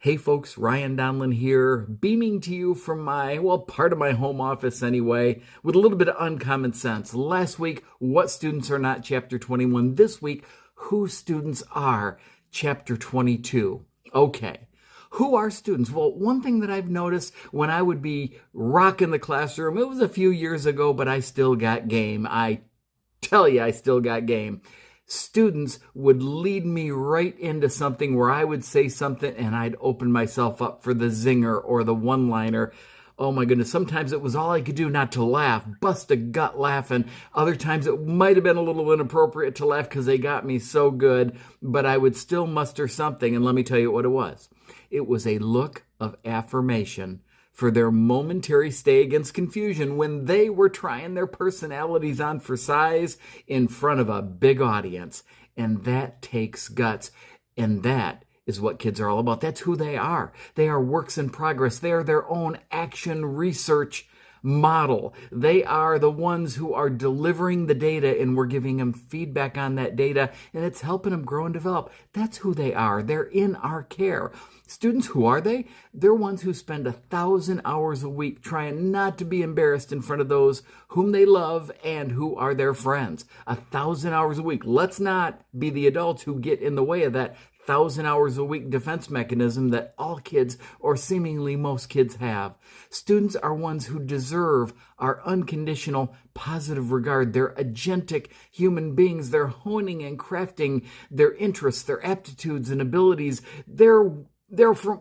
Hey folks, Ryan Donlin here, beaming to you from my, part of my home office anyway, with a little bit of uncommon sense. Last week, what students are not chapter 21. This week, who students are chapter 22. Okay. Who are students? Well, one thing that I've noticed when I would be rocking the classroom, it was a few years ago, but I still got game. I tell you, I still got game. Students would lead me right into something where I would say something and I'd open myself up for the zinger or the one-liner. Oh my goodness, sometimes it was all I could do not to laugh, bust a gut laughing. Other times it might have been a little inappropriate to laugh because they got me so good, but I would still muster something, and let me tell you what it was. It was a look of affirmation for their momentary stay against confusion when they were trying their personalities on for size in front of a big audience. And that takes guts. And that is what kids are all about. That's who they are. They are works in progress. They are their own action research model. They are the ones who are delivering the data, and we're giving them feedback on that data, and it's helping them grow and develop. That's who they are. They're in our care. Students, who are they? They're ones who spend 1,000 hours a week trying not to be embarrassed in front of those whom they love and who are their friends. 1,000 hours a week. Let's not be the adults who get in the way of that 1,000 hours a week defense mechanism that all kids, or seemingly most kids, have. Students are ones who deserve our unconditional positive regard. They're agentic human beings. They're honing and crafting their interests, their aptitudes and abilities. They're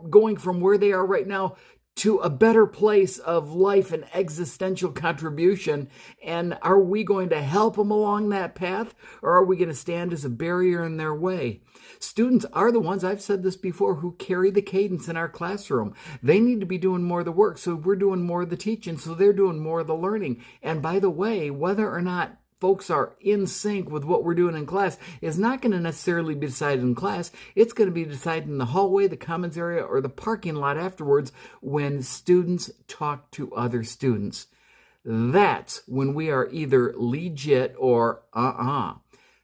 going from where they are right now to a better place of life and existential contribution. And are we going to help them along that path, or are we going to stand as a barrier in their way? Students are the ones, I've said this before, who carry the cadence in our classroom. They need to be doing more of the work, so we're doing more of the teaching, so they're doing more of the learning. And by the way, whether or not folks are in sync with what we're doing in class is not going to necessarily be decided in class. It's going to be decided in the hallway, the commons area, or the parking lot afterwards when students talk to other students. That's when we are either legit or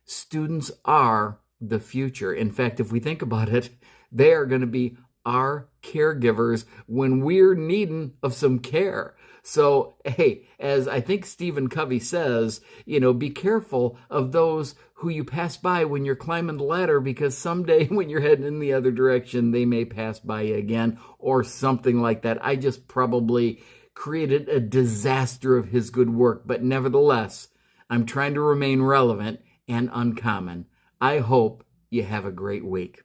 Students are the future. In fact, if we think about it, they are going to be our caregivers when we're needing of some care. So, hey, as I think Stephen Covey says, be careful of those who you pass by when you're climbing the ladder, because someday when you're heading in the other direction, they may pass by you again, or something like that. I just probably created a disaster of his good work, but nevertheless, I'm trying to remain relevant and uncommon. I hope you have a great week.